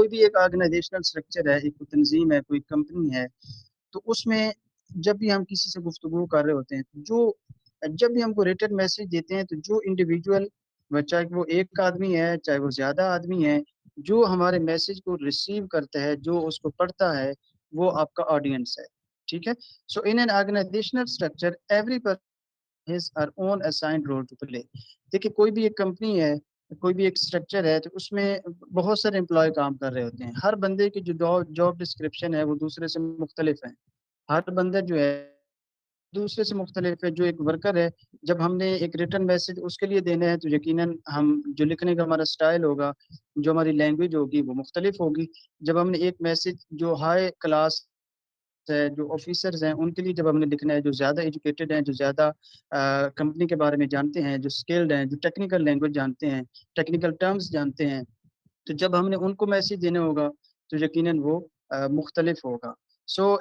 کوئی بھی ایک آرگنائزیشنل اسٹرکچر ہے، ایک تنظیم ہے، کوئی کمپنی ہے، تو اس میں جب بھی ہم کسی سے گفتگو کر رہے ہوتے ہیں، جب بھی ہم کو ریٹن میسج دیتے ہیں، تو جو انڈیویجول، چاہے وہ ایک آدمی ہے چاہے وہ زیادہ آدمی ہے، جو ہمارے میسج کو ریسیو کرتا ہے، جو اس کو پڑھتا ہے، وہ آپ کا آڈینس ہے. ٹھیک ہے. So in an organizational structure every his or own assigned role to play. دیکھیے کوئی بھی ایک کمپنی ہے، کوئی بھی ایک اسٹرکچر ہے، تو اس میں بہت سارے امپلائی کام کر رہے ہوتے ہیں. ہر بندے کی جو جاب ڈسکرپشن ہے وہ دوسرے سے مختلف ہے. ہر بندہ جو ہے دوسرے سے مختلف ہے. جو ایک ورکر ہے، جب ہم نے ایک ریٹن میسج اس کے لیے دینا ہے، تو یقیناً ہم جو لکھنے کا ہمارا سٹائل ہوگا، جو ہماری لینگویج ہوگی، وہ مختلف ہوگی. جب ہم نے ایک میسج جو ہائی کلاس ہے، جو آفیسرز ہیں، ان کے لیے جب ہم نے لکھنا ہے، جو زیادہ ایجوکیٹڈ ہیں، جو زیادہ کمپنی کے بارے میں جانتے ہیں، جو اسکلڈ ہیں، جو ٹیکنیکل لینگویج جانتے ہیں، ٹیکنیکل ٹرمز جانتے ہیں، تو جب ہم نے ان کو میسج دینا ہوگا تو یقیناً وہ مختلف ہوگا. سو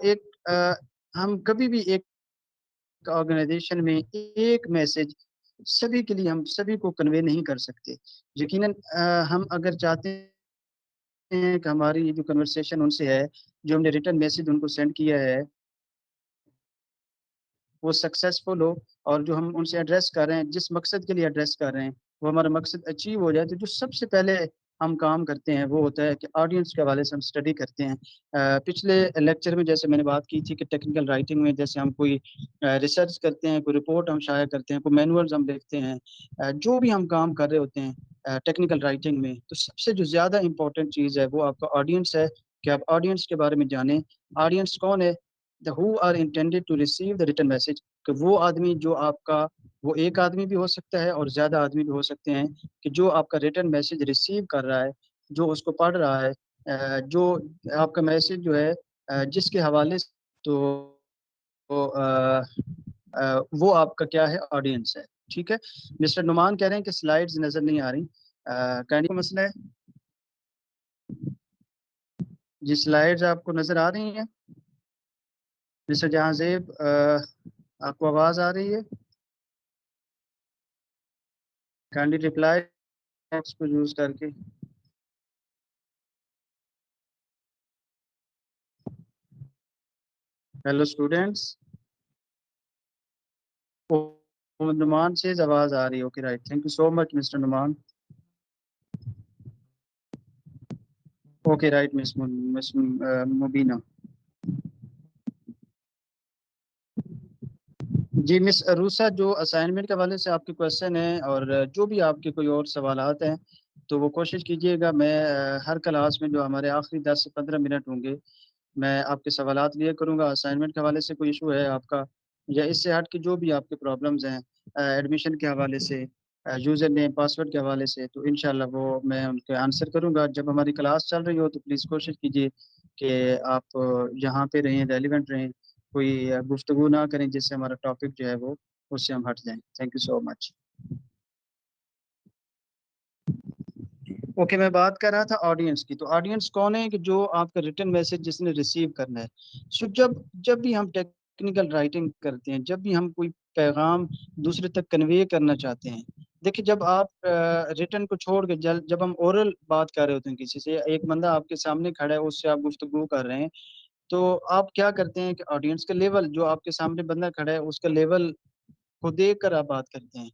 ہم کبھی بھی ایک آرگنائزیشن میں ایک میسج سبھی کے لیے ہم سبھی کو کنوے نہیں کر سکتے. یقیناً ہم اگر چاہتے ہیں کہ ہماری جو کنورسیشن ان سے ہے، جو ہم نے ریٹن میسج ان کو سینڈ کیا ہے، وہ سکسیزفل ہو، اور جو ہم ان سے ایڈریس کر رہے ہیں، جس مقصد کے لیے ایڈریس کر رہے ہیں، وہ ہمارا مقصد اچیو ہو جائے، تو جو سب سے پہلے ہم کام کرتے ہیں وہ ہوتا ہے کہ آڈینس کے حوالے سے ہم اسٹڈی کرتے ہیں. پچھلے لیکچر میں جیسے میں نے بات کی تھی کہ ٹیکنیکل رائٹنگ میں جیسے ہم کوئی ریسرچ کرتے ہیں، کوئی رپورٹ ہم شائع کرتے ہیں، کوئی مینولز ہم لکھتے ہیں، جو بھی ہم کام کر رہے ہوتے ہیں ٹیکنیکل رائٹنگ میں، تو سب سے جو زیادہ امپورٹنٹ چیز ہے وہ آپ کا آڈینس ہے، کہ آپ آڈینس کے بارے میں جانیں. آڈینس کون ہے؟ who are intended to receive the written message. کہ وہ آدمی جو آپ کا، وہ ایک آدمی بھی ہو سکتا ہے اور زیادہ آدمی بھی ہو سکتے ہیں، کہ جو آپ کا ریٹن میسج ریسیو کر رہا ہے، جو اس کو پڑھ رہا ہے، جو آپ کا میسج جو ہے جس کے حوالے سے، تو وہ آپ کا کیا ہے؟ آڈینس ہے. ٹھیک ہے. مسٹر نعمان کہہ رہے ہیں کہ سلائیڈز نظر نہیں آ رہی. کہنے کا مسئلہ ہے جی، سلائیڈز آپ کو نظر آ رہی ہیں؟ مسٹر جہاں زیب، آپ کو آواز آ رہی ہے؟ کائنڈلی ریپلائی باکس کو یوز کر کے. Hello students. نعمان سے آواز آ رہی ہے. Okay right, thank you so much mister Nauman. Okay right miss Mubina. جی مس عروسہ، جو اسائنمنٹ کے حوالے سے آپ کے کویشچن ہیں، اور جو بھی آپ کے کوئی اور سوالات ہیں، تو وہ کوشش کیجئے گا. میں ہر کلاس میں جو ہمارے آخری 10 سے 15 منٹ ہوں گے، میں آپ کے سوالات لیا کروں گا. اسائنمنٹ کے حوالے سے کوئی ایشو ہے آپ کا، یا اس سے ہٹ کے جو بھی آپ کے پرابلمز ہیں ایڈمیشن کے حوالے سے، یوزر نیم پاسورڈ کے حوالے سے، تو انشاءاللہ وہ میں ان کے آنسر کروں گا. جب ہماری کلاس چل رہی ہو تو پلیز کوشش کیجئے کہ آپ یہاں پہ رہیں، ریلیونٹ رہیں، کوئی گفتگو نہ کریں جس سے ہمارا ٹاپک جو ہے وہ اس سے ہم ہٹ جائیں. Thank you so much. Okay, میں بات کر رہا تھا آڈینس کی. تو آڈینس کون ہے؟ کہ جو آپ کا ریٹن میسج جس نے ریسیو کرنا ہے. سو جب بھی ہم ٹیکنیکل رائٹنگ کرتے ہیں، جب بھی ہم کوئی پیغام دوسرے تک کنوے کرنا چاہتے ہیں، دیکھیں جب آپ ریٹن کو چھوڑ کے جب ہم اورل بات کر رہے ہوتے ہیں کسی سے، ایک بندہ آپ کے سامنے کھڑا ہے، اس سے آپ گفتگو کر رہے ہیں، تو آپ کیا کرتے ہیں کہ آڈینس کا لیول، جو آپ کے سامنے بندہ کھڑا ہے اس کا لیول کو دیکھ کر آپ بات کرتے ہیں.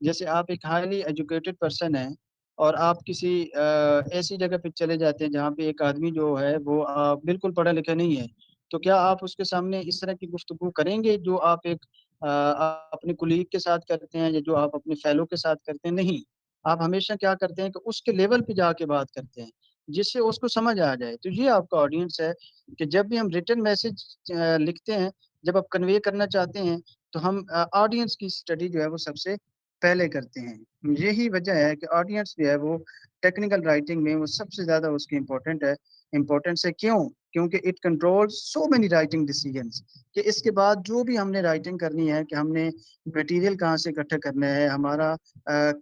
جیسے آپ ایک ہائیلی ایجوکیٹڈ پرسن ہیں، اور آپ کسی ایسی جگہ پہ چلے جاتے ہیں جہاں پہ ایک آدمی جو ہے وہ بالکل پڑھا لکھا نہیں ہے، تو کیا آپ اس کے سامنے اس طرح کی گفتگو کریں گے جو آپ ایک اپنے کولیگ کے ساتھ کرتے ہیں، یا جو آپ اپنے فیلو کے ساتھ کرتے ہیں؟ نہیں. آپ ہمیشہ کیا کرتے ہیں کہ اس کے لیول پہ جا کے بات کرتے ہیں، جس سے اس کو سمجھ آ جائے. تو یہ آپ کا آڈینس ہے، کہ جب بھی ہم ریٹن میسج لکھتے ہیں، جب آپ کنوے کرنا چاہتے ہیں، تو ہم آڈینس کی اسٹڈی جو ہے وہ سب سے پہلے کرتے ہیں. یہی وجہ ہے کہ آڈینس جو ہے وہ ٹیکنیکل رائٹنگ میں وہ سب سے زیادہ اس کی امپورٹنس ہے. کیوں؟ کیونکہ it control so many writing decisions. کہ اس کے بعد جو بھی ہم نے رائٹنگ کرنی ہے، کہ ہم نے مٹیریل کہاں سے اکٹھا کرنا ہے، ہمارا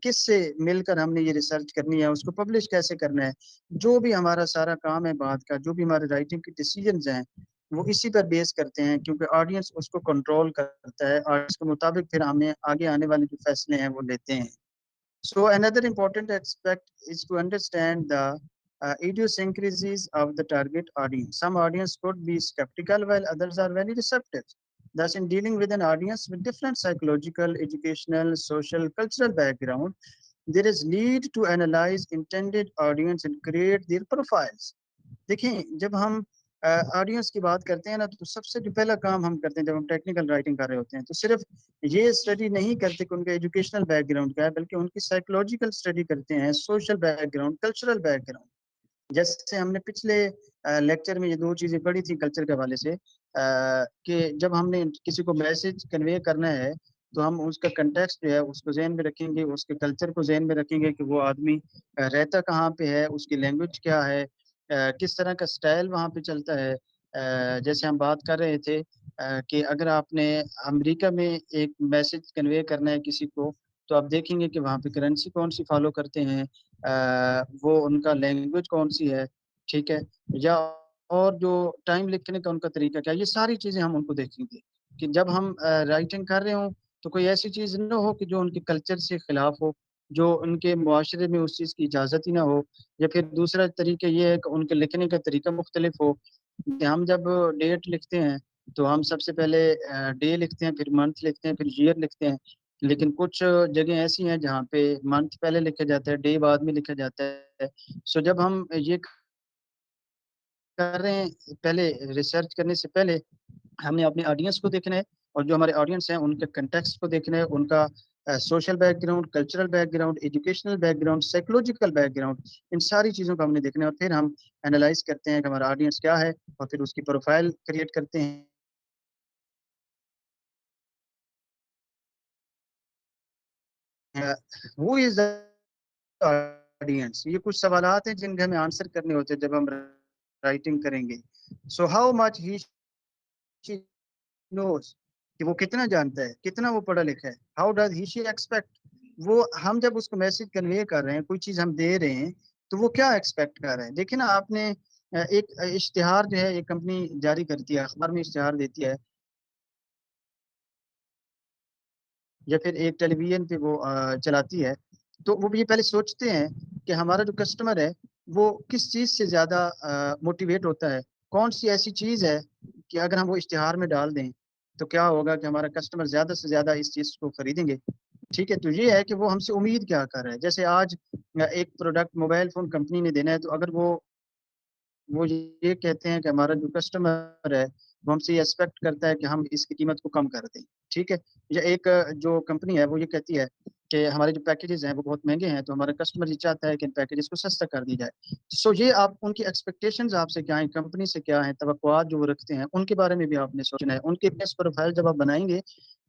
کس سے مل کر ہم نے یہ ریسرچ کرنی ہے، اس کو پبلش کیسے کرنا ہے، جو بھی ہمارا سارا کام ہے بات کا، جو بھی ہمارے رائٹنگ کے ڈیسیجنز ہیں، وہ اسی پر بیس کرتے ہیں. کیونکہ آڈینس اس کو کنٹرول کرتا ہے، اور اس کے مطابق پھر ہمیں آگے آنے والے جو فیصلے ہیں وہ لیتے ہیں. So another important aspect is to understand the idiosyncrasies of the target audience. Some audience could be skeptical while others are very receptive. Thus, in dealing with an audience with different psychological, educational, social, cultural background, there is need to analyze intended audience and create their profiles. دیکھیں جب ہم audience کی بات کرتے ہیں نا تو سب سے جو پہلا کام ہم کرتے ہیں جب ہم ٹیکنیکل رائٹنگ کر رہے ہوتے ہیں تو صرف یہ اسٹڈی نہیں کرتے کہ ان کا ایجوکیشنل بیک گراؤنڈ کیا ہے بلکہ ان کی سائیکولوجیکل اسٹڈی کرتے ہیں social background cultural back ground جیسے ہم نے پچھلے لیکچر میں یہ دو چیزیں پڑھی تھی کلچر کے حوالے سے کہ جب ہم نے کسی کو میسج کنوے کرنا ہے تو ہم اس کا کنٹیکسٹ جو ہے اس کو ذہن میں رکھیں گے اس کے کلچر کو ذہن میں رکھیں گے کہ وہ آدمی رہتا کہاں پہ ہے اس کی لینگویج کیا ہے کس طرح کا سٹائل وہاں پہ چلتا ہے جیسے ہم بات کر رہے تھے کہ اگر آپ نے امریکہ میں ایک میسج کنوے کرنا ہے کسی کو تو آپ دیکھیں گے کہ وہاں پہ کرنسی کون سی فالو کرتے ہیں وہ ان کا لینگویج کون سی ہے ٹھیک ہے یا اور جو ٹائم لکھنے کا ان کا طریقہ کیا یہ ساری چیزیں ہم ان کو دیکھیں گے کہ جب ہم رائٹنگ کر رہے ہوں تو کوئی ایسی چیز نہ ہو کہ جو ان کے کلچر سے خلاف ہو جو ان کے معاشرے میں اس چیز کی اجازت ہی نہ ہو یا پھر دوسرا طریقہ یہ ہے کہ ان کے لکھنے کا طریقہ مختلف ہو کہ ہم جب ڈیٹ لکھتے ہیں تو ہم سب سے پہلے ڈے لکھتے ہیں پھر منتھ لکھتے ہیں پھر ایئر لکھتے ہیں لیکن کچھ جگہیں ایسی ہیں جہاں پہ منتھ پہلے لکھا جاتا ہے ڈے بعد میں لکھا جاتا ہے سو جب ہم یہ کر رہے ہیں پہلے ریسرچ کرنے سے پہلے ہم نے اپنے آڈینس کو دیکھنا ہے اور جو ہمارے آڈینس ہیں ان کے کنٹیکسٹ کو دیکھنا ہے ان کا social background cultural background educational background psychological background ان ساری چیزوں کو ہم نے دیکھنا ہے اور پھر ہم انالائز کرتے ہیں کہ ہمارا آڈینس کیا ہے اور پھر اس کی پروفائل کریٹ کرتے ہیں وہ از آڈینس یہ کچھ سوالات ہیں جن کے ہمیں آنسر کرنے ہوتے ہیں جب ہم رائٹنگ کریں گے سو ہاؤ مچ ہی نوز کہ وہ کتنا جانتا ہے کتنا وہ پڑھا لکھا ہے how does he she expect وہ ہم جب اس کو میسج کنوے کر رہے ہیں کوئی چیز ہم دے رہے ہیں تو وہ کیا ایکسپیکٹ کر رہے ہیں دیکھیں نا آپ نے ایک اشتہار جو ہے ایک کمپنی جاری کرتی ہے اخبار میں اشتہار دیتی ہے یا پھر ایک ٹیلی ویژن پہ وہ چلاتی ہے تو وہ یہ پہلے سوچتے ہیں کہ ہمارا جو کسٹمر ہے وہ کس چیز سے زیادہ موٹیویٹ ہوتا ہے کون سی ایسی چیز ہے کہ اگر ہم وہ اشتہار میں ڈال دیں تو کیا ہوگا کہ ہمارا کسٹمر زیادہ سے زیادہ اس چیز کو خریدیں گے ٹھیک ہے تو یہ ہے کہ وہ ہم سے امید کیا کر رہا ہے جیسے آج ایک پروڈکٹ موبائل فون کمپنی نے دینا ہے تو اگر وہ یہ کہتے ہیں کہ ہمارا جو کسٹمر ہے وہ ہم سے یہ ایکسپیکٹ کرتا ہے کہ ہم اس کی قیمت کو کم کر دیں ٹھیک ہے یا ایک جو کمپنی ہے وہ یہ کہتی ہے کہ ہمارے جو پیکیجز ہیں وہ بہت مہنگے ہیں تو ہمارا کسٹمر یہ چاہتا ہے کہ ان پیکیجز کو سستا کر دی جائے سو یہ آپ ان کی ایکسپیکٹیشنز آپ سے کیا ہیں کمپنی سے کیا ہیں توقعات جو وہ رکھتے ہیں ان کے بارے میں بھی آپ نے سوچنا ہے ان کے بیس پروفائل جب آپ بنائیں گے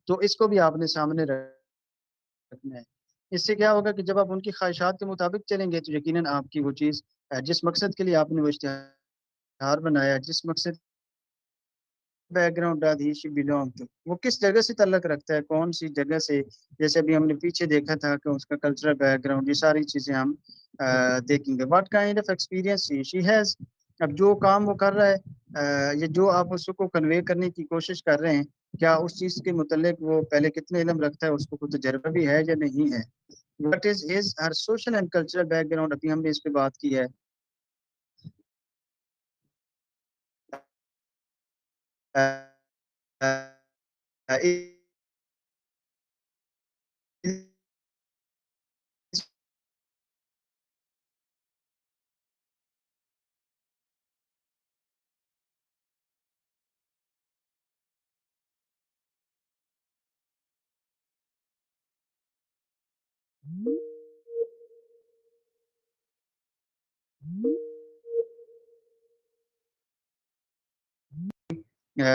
تو اس کو بھی آپ نے سامنے رکھنا ہے اس سے کیا ہوگا کہ جب آپ ان کی خواہشات کے مطابق چلیں گے تو یقیناً آپ کی وہ چیز جس مقصد کے لیے آپ نے وہ اشتہار بنایا جس مقصد بیک گراؤنڈ ہی بلونگ ٹو وہ کس جگہ سے تعلق رکھتا ہے کون سی جگہ سے جیسے ابھی ہم نے پیچھے دیکھا تھا کہ اس کا کلچرل بیک گراؤنڈ یہ ساری چیزیں ہم دیکھیں گے what kind of experience she has اب جو کام وہ کر رہا ہے یہ جو آپ اس کو کنوے کرنے کی کوشش کر رہے ہیں کیا اس چیز کے متعلق وہ پہلے کتنے علم رکھتا ہے اس کو کوئی تجربہ بھی ہے یا نہیں ہے what is Hare social and cultural back ground ابھی ہم نے اس پہ بات کی ہے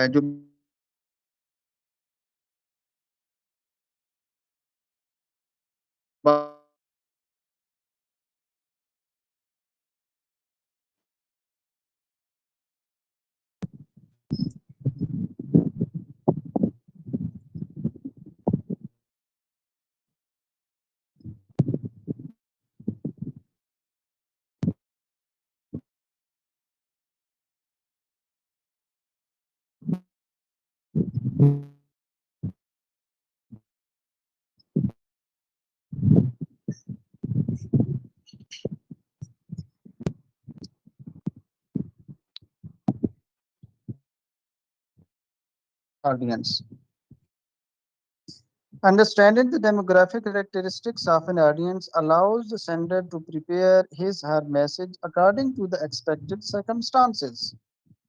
جو audience. Understanding the demographic characteristics of an audience allows the sender to prepare his her message according to the expected circumstances.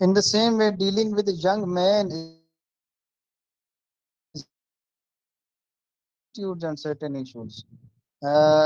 In the same way, dealing with a young man is and certain issues.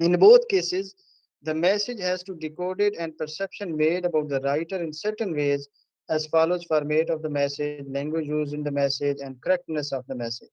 In both cases, the message has to decoded and perception made about the writer in certain ways as follows: format of the message, language used in the message, and correctness of the message.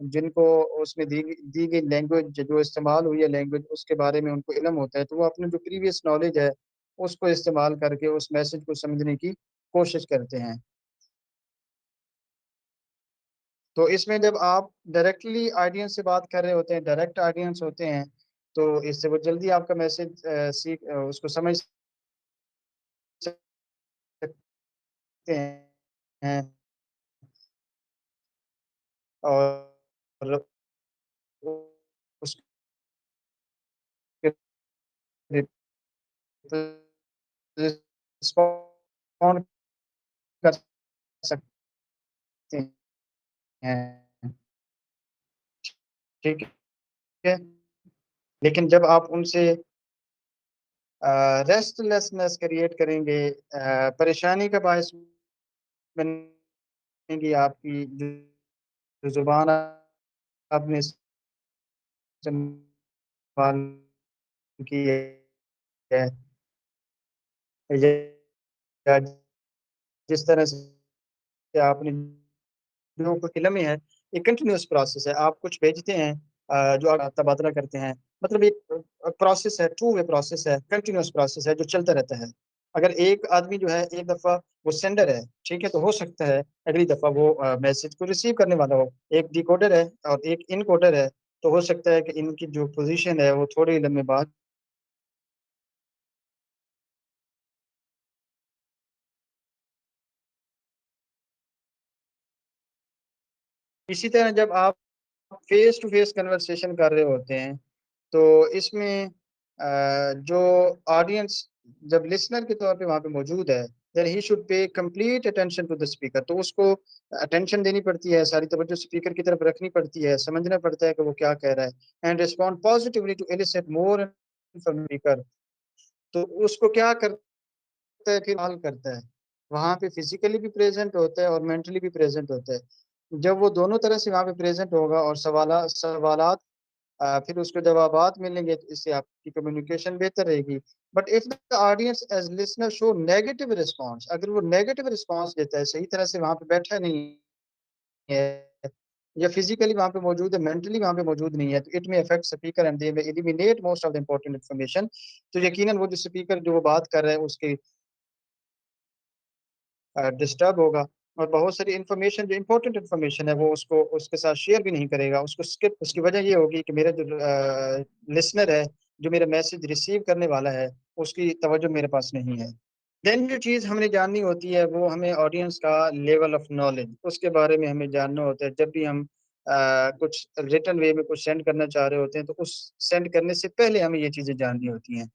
جن کو اس میں دی گئی language جو استعمال ہوئی ہے language اس کے بارے میں ان کو علم ہوتا ہے، تو وہ اپنے جو پریویس نالج ہے اس کو استعمال کر کے اس میسج کو سمجھنے کی کوشش کرتے ہیں۔ تو اس میں جب آپ ڈائریکٹلی آڈینس سے بات کر رہے ہوتے ہیں، ڈائریکٹ آڈینس ہوتے ہیں، تو اس سے وہ جلدی آپ کا میسج اس کو سمجھ سکتے ہیں، اور اس کے رسپونڈ کر سکتے ہیں، ٹھیک ہے؟ لیکن جب آپ ان سے ریسٹ لیسنس کریٹ کریں گے، پریشانی کا باعث بنیں گی آپ کی جو زبان آپ نے استعمال کی ہے، یا جس طرح سے آپ نے لوگوں کو علم ہے، یہ کنٹینیوس پروسیس ہے، آپ کچھ بھیجتے ہیں جو آپ تبادلہ کرتے ہیں، مطلب ایک پروسیس ہے، ٹو وے پروسیس ہے، کنٹینیوس پروسیس ہے جو چلتا رہتا ہے۔ اگر ایک آدمی جو ہے ایک دفعہ وہ سینڈر ہے، ٹھیک ہے، تو ہو سکتا ہے اگلی دفعہ وہ میسج کو ریسیو کرنے والا ہو، ایک ڈیکوڈر ہے اور ایک انکوڈر ہے، تو ہو سکتا ہے کہ ان کی جو پوزیشن ہے وہ تھوڑے لمحے بعد اسی طرح جب آپ فیس ٹو فیس کنورسیشن کر رہے ہوتے ہیں تو اس میں جو آڈینس جب لسنر کے طور پہ وہاں پہ موجود ہے then he should pay complete attention to the speaker، تو اس کو اٹینشن دینی پڑتی ہے، ساری توجہ اسپیکر کی طرف رکھنی پڑتی ہے، سمجھنا پڑتا ہے کہ وہ کیا کہہ رہا ہے and respond positively to elicit more speaker. تو اس کو کیا کرتا ہے، پھر حال کرتا ہے، وہاں پہ فزیکلی بھی پریزنٹ ہوتا ہے اور مینٹلی بھی پریزنٹ ہوتا ہے۔ جب وہ دونوں طرح سے وہاں پہ پریزنٹ ہوگا اور سوالات پھر اس کو جوابات ملیں گے، تو اس سے آپ کی کمیونیکیشن بہتر رہے گی۔ But if the audience as listener show negative response, اگر وہ نیگیٹو رسپانس دیتا ہے، صحیح طرح سے وہاں پہ بیٹھا نہیں ہے یا فزیکلی وہاں پہ موجود ہے، مینٹلی وہاں پہ موجود نہیں ہے، تو اٹ میں افیکٹ اسپیکر اینڈ دے میں eliminate most of the important information. تو یقیناً وہ جو اسپیکر جو وہ بات کر رہے ہیں اس کی ڈسٹرب ہوگا، اور بہت ساری انفارمیشن جو امپورٹنٹ انفارمیشن ہے وہ اس کو اس کے ساتھ شیئر بھی نہیں کرے گا، اس کو اسکپ۔ اس کی وجہ یہ ہوگی کہ میرا جو لسنر ہے، جو میرا میسج ریسیو کرنے والا ہے، اس کی توجہ میرے پاس نہیں ہے۔ دین جو چیز ہمیں جاننی ہوتی ہے وہ ہمیں آڈینس کا لیول آف نالج، اس کے بارے میں ہمیں جاننا ہوتا ہے۔ جب بھی ہم کچھ ریٹن وے میں کچھ سینڈ کرنا چاہ رہے ہوتے ہیں تو اس سینڈ کرنے سے پہلے ہمیں یہ چیزیں جاننی ہوتی ہیں۔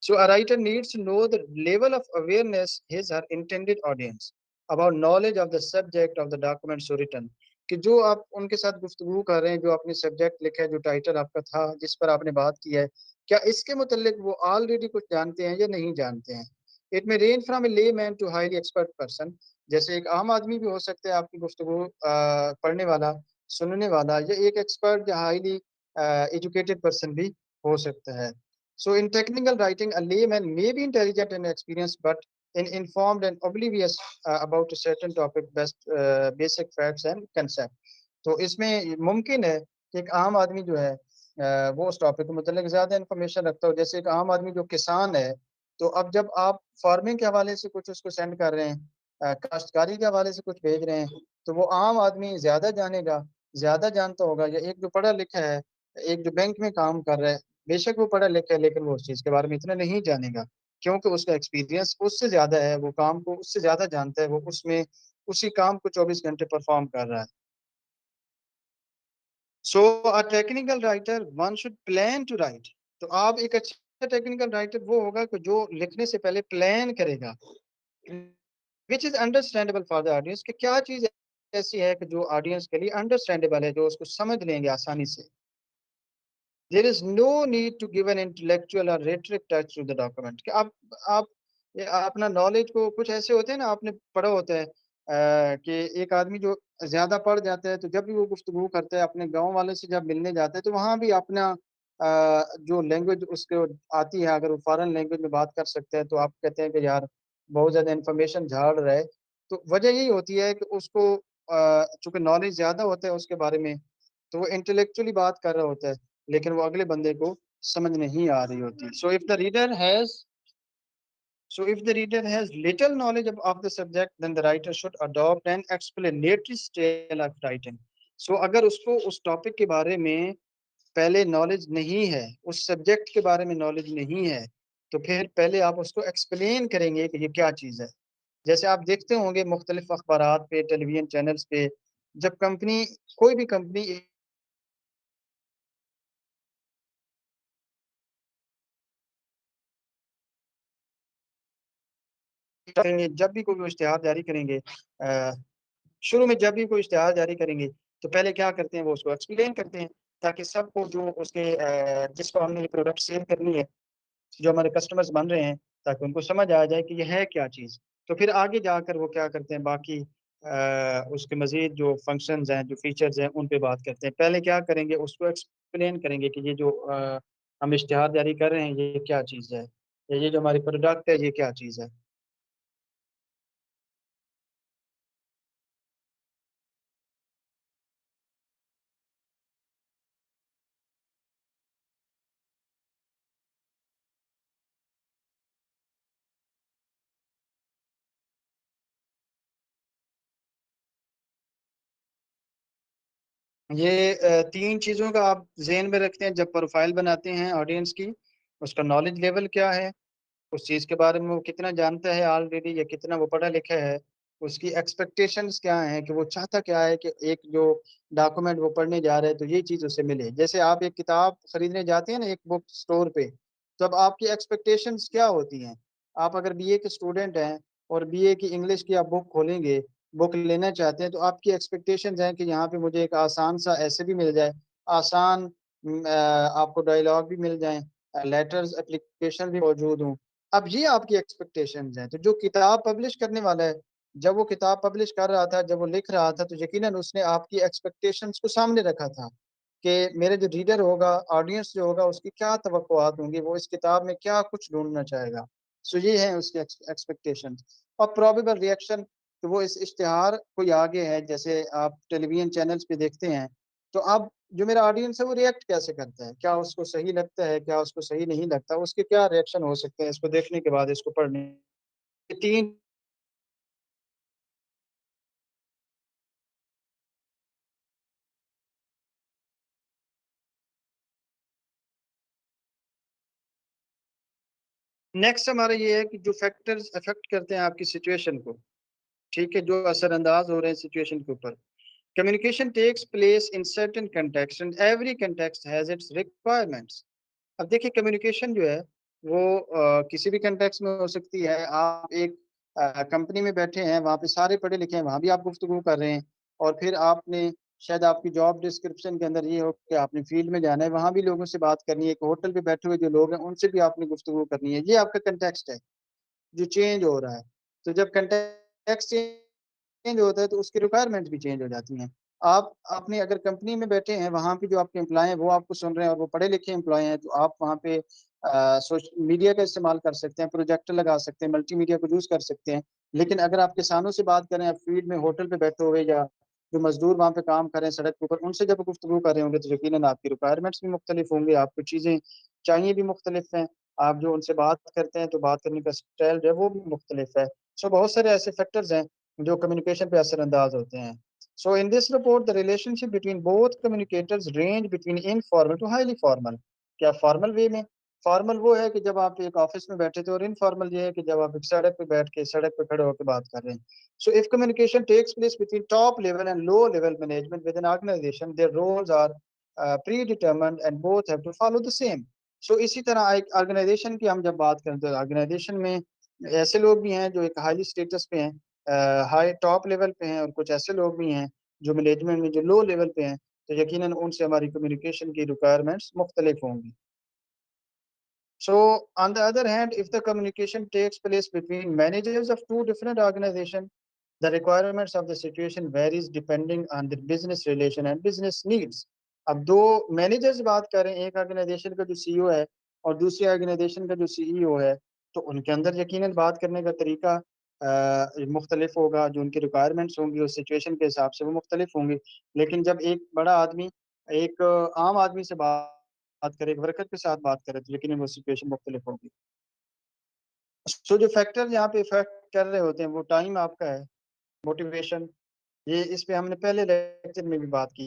So a writer needs to know the level of awareness his or intended audience about knowledge of the subject of the document so written، کہ جو آپ ان کے ساتھ گفتگو کر رہے ہیں، جو آپ نے سبجیکٹ لکھا ہے، جو ٹائٹل آپ کا تھا، جس پر آپ نے بات کی ہے، کیا اس کے متعلق وہ آلریڈی کچھ جانتے ہیں یا نہیں جانتے ہیں۔ اٹ میں رینج فرام اے لے مین ٹو ہائیلی ایکسپرٹ پرسن، جیسے ایک عام آدمی بھی ہو سکتا ہے آپ کی گفتگو پڑھنے والا، سننے والا، یا ایک ایکسپرٹ یا ہائیلی ایجوکیٹڈ پرسن بھی ہو سکتا ہے۔ So in technical writing, a layman may be intelligent and experienced, but informed and oblivious about a certain topic, basic facts and concept۔ تو اس میں ممکن ہے کہ ایک عام آدمی جو ہے وہ اس ٹاپک کے متعلق زیادہ انفارمیشن رکھتا ہو، جیسے ایک عام آدمی جو کسان ہے، تو اب جب آپ فارمنگ کے حوالے سے کچھ اس کو سینڈ کر رہے ہیں، کاشتکاری کے حوالے سے کچھ بھیج رہے ہیں، تو وہ عام آدمی زیادہ جانے گا، زیادہ جانتا ہوگا، یا ایک جو پڑھا لکھا ہے، ایک جو بینک میں کام کر رہا ہے، بے شک وہ پڑھا لکھا ہے لیکن وہ اس چیز کے بارے میں اتنا نہیں جانے گا، کیونکہ اس کا ایکسپیرینس اس سے زیادہ ہے، وہ کام کو اس سے زیادہ جانتا ہے، وہ اس میں اسی کام کو 24 گھنٹے پرفارم کر رہا ہے۔ So technical writer one should plan to write, تو آپ ایک اچھا ٹیکنیکل رائٹر وہ ہوگا کہ جو لکھنے سے پہلے پلان کرے گا، which is understandable for the audience, کہ کیا چیز ایسی ہے کہ جو آڈینس کے لیے انڈرسٹینڈیبل ہے، جو اس کو سمجھ لیں گے آسانی سے۔ there is no need to give an intellectual or rhetoric touch to the document، کہ آپ اپنا نالج کو، کچھ ایسے ہوتے ہیں نا، آپ نے پڑھا ہوتا ہے کہ ایک آدمی جو زیادہ پڑھ جاتا ہے تو جب بھی وہ گفتگو کرتا ہے اپنے گاؤں والے سے، جب ملنے جاتا ہے تو وہاں بھی اپنا جو لینگویج اس کو آتی ہے، اگر وہ فارن لینگویج میں بات کر سکتا ہے تو آپ کہتے ہیں کہ یار بہت زیادہ انفارمیشن جھاڑ رہا ہے۔ تو وجہ یہی ہوتی ہے کہ اس کو چونکہ نالج زیادہ ہوتا ہے اس کے بارے میں، تو وہ انٹلیکچولی بات کر رہا ہوتا ہے لیکن وہ اگلے بندے کو سمجھ نہیں آ رہی ہوتی. So if the reader has little knowledge of the subject, then the writer should adopt an explanatory style of writing. So اگر اس کو اس ٹاپک کے بارے میں پہلے نالج نہیں ہے، اس سبجیکٹ کے بارے میں نالج نہیں ہے، تو پھر پہلے آپ اس کو ایکسپلین کریں گے کہ یہ کیا چیز ہے. جیسے آپ دیکھتے ہوں گے مختلف اخبارات پہ، ٹیلی ویژن چینلز پہ، جب کمپنی، کوئی بھی کمپنی جب بھی کوئی اشتہار جاری کریں گے، شروع میں جب بھی کوئی اشتہار جاری کریں گے تو پہلے کیا کرتے ہیں، وہ اس کو ایکسپلین کرتے ہیں تاکہ سب کو جو اس کے جس کو ہم نے یہ پروڈکٹ سیل کرنی ہے، جو ہمارے کسٹمرز بن رہے ہیں، تاکہ ان کو سمجھ آ جائے کہ یہ ہے کیا چیز. تو پھر آگے جا کر وہ کیا کرتے ہیں، باقی اس کے مزید جو فنکشنز ہیں، جو فیچرز ہیں، ان پہ بات کرتے ہیں. پہلے کیا کریں گے، اس کو ایکسپلین کریں گے کہ یہ جو ہم اشتہار جاری کر رہے ہیں یہ کیا چیز ہے، یا یہ جو ہماری پروڈکٹ ہے یہ کیا چیز ہے. یہ تین چیزوں کا آپ ذہن میں رکھتے ہیں جب پروفائل بناتے ہیں آڈینس کی. اس کا نالج لیول کیا ہے، اس چیز کے بارے میں وہ کتنا جانتا ہے آلریڈی، یا کتنا وہ پڑھا لکھا ہے. اس کی ایکسپیکٹیشنز کیا ہیں، کہ وہ چاہتا کیا ہے کہ ایک جو ڈاکومنٹ وہ پڑھنے جا رہا ہے تو یہ چیز اسے ملے. جیسے آپ ایک کتاب خریدنے جاتے ہیں نا ایک بک سٹور پہ، تو اب آپ کی ایکسپیکٹیشنز کیا ہوتی ہیں. آپ اگر بی اے کے اسٹوڈنٹ ہیں اور بی اے کی انگلش کی آپ بک کھولیں گے، بک لینا چاہتے ہیں، تو آپ کی ایکسپیکٹیشنز ہیں کہ یہاں پہ مجھے ایک آسان سا ایسے بھی مل جائے، آسان آپ کو ڈائلاگ بھی مل جائیں، لیٹرز اپلیکیشن بھی موجود ہوں. اب یہ آپ کی ایکسپیکٹیشنز ہیں. تو جو کتاب پبلش کرنے والا ہے، جب وہ کتاب پبلش کر رہا تھا، جب وہ لکھ رہا تھا، تو یقیناً اس نے آپ کی ایکسپیکٹیشنز کو سامنے رکھا تھا کہ میرے جو ریڈر ہوگا، آڈینس جو ہوگا، اس کی کیا توقعات ہوں گی، وہ اس کتاب میں کیا کچھ ڈھونڈنا چاہے گا. سو یہ ہیں اس کی ایکسپیکٹیشنز. اور پرابیبل ریئیکشن، تو وہ اس اشتہار کوئی آگے ہے، جیسے آپ ٹیلی ویژن چینلز پہ دیکھتے ہیں، تو اب جو میرا آڈینس ہے وہ ریئیکٹ کیسے کرتا ہے، کیا اس کو صحیح لگتا ہے، کیا اس کو صحیح نہیں لگتا، اس کے کیا ریئیکشن ہو سکتے ہیں اس کو دیکھنے کے بعد، اس کو پڑھنے. یہ تین. نیکسٹ ہمارا یہ ہے کہ جو فیکٹرز افیکٹ کرتے ہیں آپ کی سچویشن کو، ٹھیک ہے، جو اثر انداز ہو رہے ہیں سچویشن کے اوپر. Communication takes place in certain context and every context has its requirements. اب دیکھیں کمیونیکیشن جو ہے وہ کسی بھی کنٹیکس میں ہو سکتی ہے. آپ ایک کمپنی میں بیٹھے ہیں، وہاں پہ سارے پڑھے لکھے ہیں، وہاں بھی آپ گفتگو کر رہے ہیں. اور پھر آپ نے شاید آپ کی جاب ڈسکرپشن کے اندر یہ ہو کہ آپ نے فیلڈ میں جانا ہے، وہاں بھی لوگوں سے بات کرنی ہے. ایک ہوٹل پہ بیٹھے ہوئے جو لوگ ہیں ان سے بھی آپ نے گفتگو کرنی ہے. یہ آپ کا کنٹیکسٹ ہے جو چینج ہو رہا ہے. تو جب کنٹیکسٹ چینج ہوتا ہے تو اس کی ریکوائرمنٹ بھی چینج ہو جاتی ہیں. آپ اپنی اگر کمپنی میں بیٹھے ہیں، وہاں پہ جو آپ کے امپلائی ہیں وہ آپ کو سن رہے ہیں اور وہ پڑھے لکھے امپلائی ہیں، تو آپ وہاں پہ سوشل میڈیا کا استعمال کر سکتے ہیں، پروجیکٹر لگا سکتے ہیں، ملٹی میڈیا کو یوز کر سکتے ہیں. لیکن اگر آپ کسانوں سے بات کریں، آپ فیلڈ میں ہوٹل پہ بیٹھے ہوئے، یا جو مزدور وہاں پہ کام کریں سڑک کے اوپر، ان سے جب گفتگو کر رہے ہوں گے تو یقیناً آپ کی ریکوائرمنٹس بھی مختلف ہوں گے، آپ کو چیزیں چاہیے بھی مختلف ہیں. آپ جو ان سے بات کرتے ہیں تو بات کرنے کا اسٹائل جو ہے وہ بھی مختلف ہے. سو بہت سارے ایسے فیکٹرز ہیں جو کمیونیکیشن پہ اثر انداز ہوتے ہیں. So in this report, the relationship between both communicators range between informal to highly formal. کیا فارمل وے میں؟ فارمل وہ ہے کہ جب آپ ایک آفس میں بیٹھے تھے، اور انفارمل یہ ہے کہ جب آپ ایک سڑک پہ بیٹھ کے سڑک پہ کھڑے ہو کے بات کر رہے ہیں. So if communication takes place between top level and low level management within an organization, their roles are predetermined and both have to follow the same. So اسی طرح ایک آرگنائزیشن کی ہم جب بات کریں تو آرگنائزیشن میں ایسے لوگ بھی ہیں جو ایک ہائی اسٹیٹس پہ ہیں، ہائی ٹاپ لیول پہ ہیں، اور کچھ ایسے لوگ بھی ہیں جو مینجمنٹ میں جو لو لیول پہ ہیں. تو یقیناً ان سے ہماری کمیونیکیشن کی ریکوائرمنٹس مختلف ہوں گی. So on the other hand, if the communication takes place between managers of two different organizations, the requirements of the situation varies depending on the business relation and business needs. اب دو managers بات کریں، ایک organization کا جو سی او ہے اور دوسری organization کا جو سی ای او ہے، تو ان کے اندر یقیناً بات کرنے کا طریقہ مختلف ہوگا. جو ان کی ریکوائرمنٹس ہوں گی اس سچویشن کے حساب سے وہ مختلف ہوں گی. لیکن جب ایک بڑا آدمی ایک عام آدمی سے بات کرے، ایک ورکر کے ساتھ بات کرے، تو یقیناً وہ سچویشن مختلف ہوگی۔ سو جو فیکٹر یہاں پہ افیکٹ کر رہے ہوتے ہیں وہ ٹائم آپ کا ہے، موٹیویشن، یہ اس پہ ہم نے پہلے لیکچر میں بھی بات کی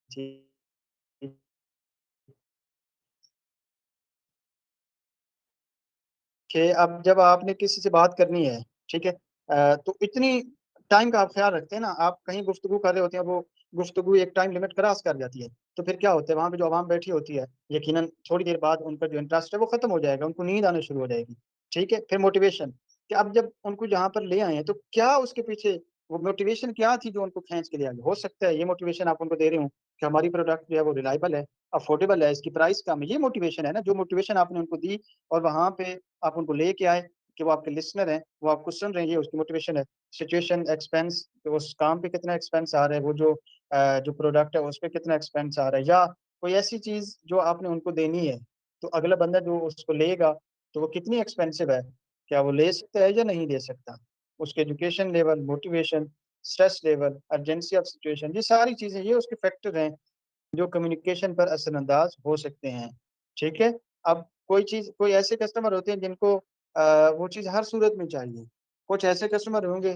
تھی کہ اب جب آپ نے کسی سے بات کرنی ہے، ٹھیک ہے، تو اتنی ٹائم کا آپ خیال رکھتے ہیں نا، آپ کہیں گفتگو کر رہے ہوتے ہیں، وہ گفتگو ایک ٹائم لمٹ کراس کر جاتی ہے، تو پھر کیا ہوتا ہے وہاں پہ جو عوام بیٹھی ہوتی ہے، یقیناً تھوڑی دیر بعد ان کا جو انٹرسٹ ہے وہ ختم ہو جائے گا، ان کو نیند آنا شروع ہو جائے گی، ٹھیک ہے۔ پھر موٹیویشن کہ اب جب ان کو جہاں پر لے آئے ہیں تو کیا اس کے پیچھے وہ موٹیویشن کیا تھی جو ان کو کھینچ کے لے آگے، ہو سکتا ہے یہ موٹیویشن آپ ان کو دے رہے ہوں کہ ہماری پروڈکٹ جو ہے وہ ریلائبل ہے، افورڈیبل ہے، اس کی پرائس کم ہے، یہ موٹیویشن ہے نا، جو موٹیویشن آپ نے ان کو دی اور وہاں پہ آپ ان کو لے کے آئے کہ وہ آپ کے لسنر ہیں، وہ آپ کو سن رہے ہیں، یہ اس کی موٹیویشن ہے۔ سچویشن ایکسپینس، کہ اس کام پہ کتنا ایکسپینس آ رہا ہے، وہ جو پروڈکٹ ہے اس پہ کتنا ایکسپینس آ رہا ہے، یا کوئی ایسی چیز جو آپ نے ان کو دینی ہے، تو اگلا بندہ جو اس کو لے گا تو وہ کتنی ایکسپینسو ہے، کیا وہ لے سکتا ہے یا نہیں لے سکتا، اس کے education level, motivation, stress level, urgency of situation, یہ ساری چیزیں یہ اس کے فیکٹر ہیں جو کمیونیکیشن پر اثر انداز ہو سکتے ہیں، ٹھیک ہے۔ اب کوئی ایسے کسٹمر ہوتے ہیں جن کو وہ چیز ہر صورت میں چاہیے، کچھ ایسے کسٹمر ہوں گے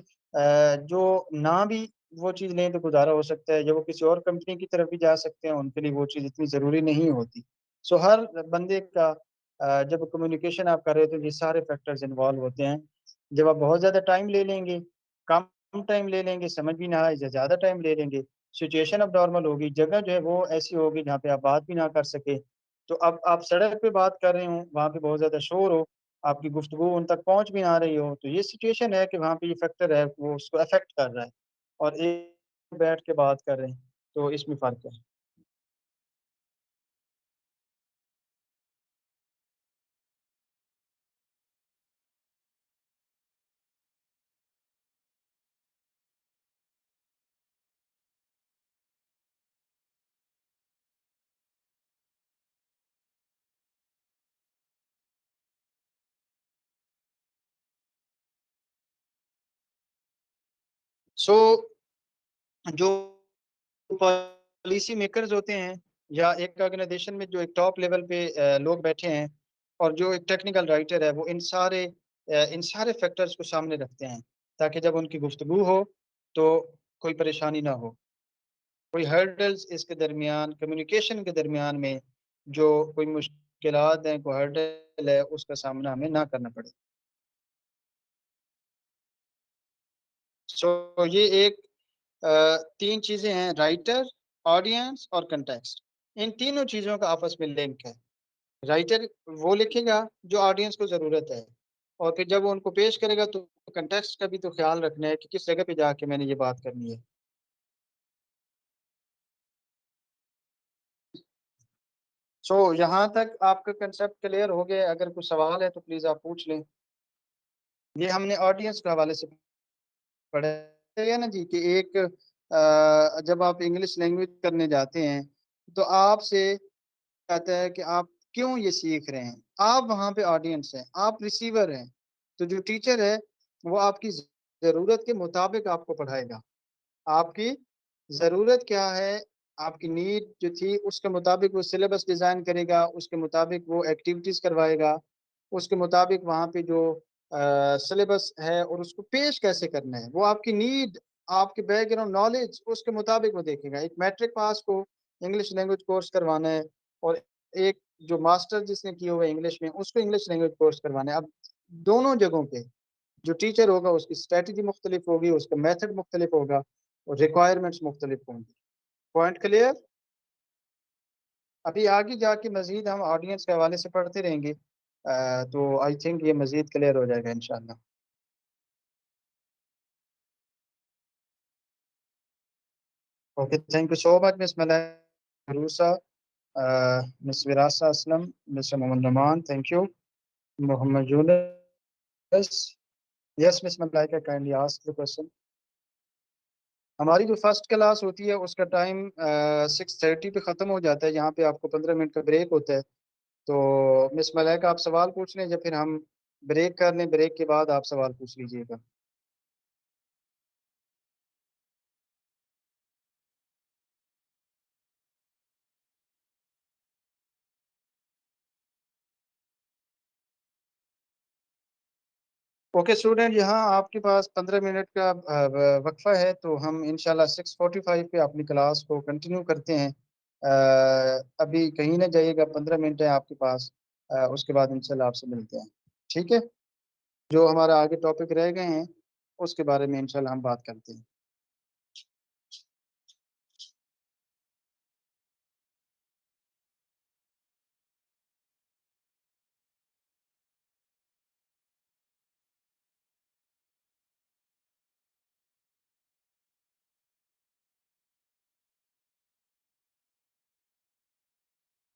جو نہ بھی وہ چیز لیں تو گزارا ہو سکتا ہے، یا وہ کسی اور کمپنی کی طرف بھی جا سکتے ہیں، ان کے لیے وہ چیز اتنی ضروری نہیں ہوتی۔ سو ہر بندے کا جب کمیونیکیشن آپ کر رہے ہو تو یہ سارے فیکٹرز انوالو ہوتے ہیں۔ جب آپ بہت زیادہ ٹائم لے لیں گے، کم ٹائم لے لیں گے، سمجھ بھی نہ آئے، یا زیادہ ٹائم لے لیں گے، سچویشن اب نارمل ہوگی، جگہ جو ہے وہ ایسی ہوگی جہاں پہ آپ بات بھی نہ کر سکے، تو اب آپ سڑک پہ بات کر رہے ہوں، وہاں پہ بہت زیادہ شور ہو، آپ کی گفتگو ان تک پہنچ بھی نہ رہی ہو، تو یہ سچویشن ہے کہ وہاں پہ یہ فیکٹر ہے وہ اس کو افیکٹ کر رہا ہے، اور ایک بیٹھ کے بات کر رہے ہیں تو اس میں فرق ہے۔ سو جو پالیسی میکرز ہوتے ہیں یا ایک آرگنائزیشن میں جو ایک ٹاپ لیول پہ لوگ بیٹھے ہیں، اور جو ایک ٹیکنیکل رائٹر ہے، وہ ان سارے فیکٹرز کو سامنے رکھتے ہیں تاکہ جب ان کی گفتگو ہو تو کوئی پریشانی نہ ہو، کوئی ہرڈلز اس کے درمیان، کمیونیکیشن کے درمیان میں جو کوئی مشکلات ہیں، کوئی ہرڈل ہے، اس کا سامنا ہمیں نہ کرنا پڑے۔ سو یہ ایک تین چیزیں ہیں، رائٹر، آڈینس اور کنٹیکسٹ، ان تینوں چیزوں کا آپس میں لنک ہے۔ رائٹر وہ لکھے گا جو آڈینس کو ضرورت ہے، اور پھر جب وہ ان کو پیش کرے گا تو کنٹیکسٹ کا بھی تو خیال رکھنا ہے کہ کس جگہ پہ جا کے میں نے یہ بات کرنی ہے۔ سو یہاں تک آپ کا کنسیپٹ کلیئر ہو گیا، اگر کوئی سوال ہے تو پلیز آپ پوچھ لیں۔ یہ ہم نے آڈینس کے حوالے سے پڑھا ہے نا جی، کہ ایک جب آپ انگلش لینگویج کرنے جاتے ہیں تو آپ سے کہتا ہے کہ آپ کیوں یہ سیکھ رہے ہیں، آپ وہاں پہ آڈینس ہیں، آپ ریسیور ہیں، تو جو ٹیچر ہے وہ آپ کی ضرورت کے مطابق آپ کو پڑھائے گا، آپ کی ضرورت کیا ہے، آپ کی نیڈ جو تھی اس کے مطابق وہ سلیبس ڈیزائن کرے گا، اس کے مطابق وہ ایکٹیویٹیز کروائے گا، اس کے مطابق وہاں پہ جو سلیبس ہے اور اس کو پیش کیسے کرنا ہے، وہ آپ کی نیڈ، آپ کے بیک گراؤنڈ نالج اس کے مطابق وہ دیکھے گا۔ ایک میٹرک پاس کو انگلش لینگویج کورس کروانا ہے، اور ایک جو ماسٹر جس نے کیا ہوا ہے انگلش میں اس کو انگلش لینگویج کورس کروانا ہے، اب دونوں جگہوں پہ جو ٹیچر ہوگا اس کی اسٹریٹجی مختلف ہوگی، اس کا میتھڈ مختلف ہوگا، اور ریکوائرمنٹس مختلف ہوں گی۔ Point clear? ابھی آگے جا کے مزید ہم آڈینس کے حوالے سے پڑھتے رہیں گے، تو آئی تھنک یہ مزید کلیئر ہو جائے گا انشاءاللہ۔ Okay, thank you so much miss Malaika, miss وراسا Aslam, mister Muhammad Nauman, thank you, Muhammad Younis, yes miss Malaika kindly ask the question. ہماری جو فرسٹ کلاس ہوتی ہے اس کا ٹائم 6:30 پہ ختم ہو جاتا ہے، یہاں پہ آپ کو 15 منٹ کا بریک ہوتا ہے، تو مس ملائکہ آپ سوال پوچھ لیں یا پھر ہم بریک کر لیں، بریک کے بعد آپ سوال پوچھ لیجیے گا۔ اوکے اسٹوڈنٹ، یہاں آپ کے پاس 15 منٹ کا وقفہ ہے، تو ہم انشاءاللہ 6:45 پہ اپنی کلاس کو کنٹینیو کرتے ہیں۔ ابھی کہیں نہ جائیے گا، 15 منٹ ہے آپ کے پاس، اس کے بعد انشاءاللہ آپ سے ملتے ہیں، ٹھیک ہے؟ جو ہمارا آگے ٹاپک رہ گئے ہیں اس کے بارے میں انشاءاللہ ہم بات کرتے ہیں۔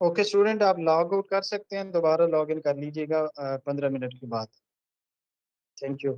اوکے اسٹوڈنٹ، آپ لاگ آؤٹ کر سکتے ہیں، دوبارہ لاگ ان کر لیجیے گا 15 منٹ کے بعد۔ Thank you.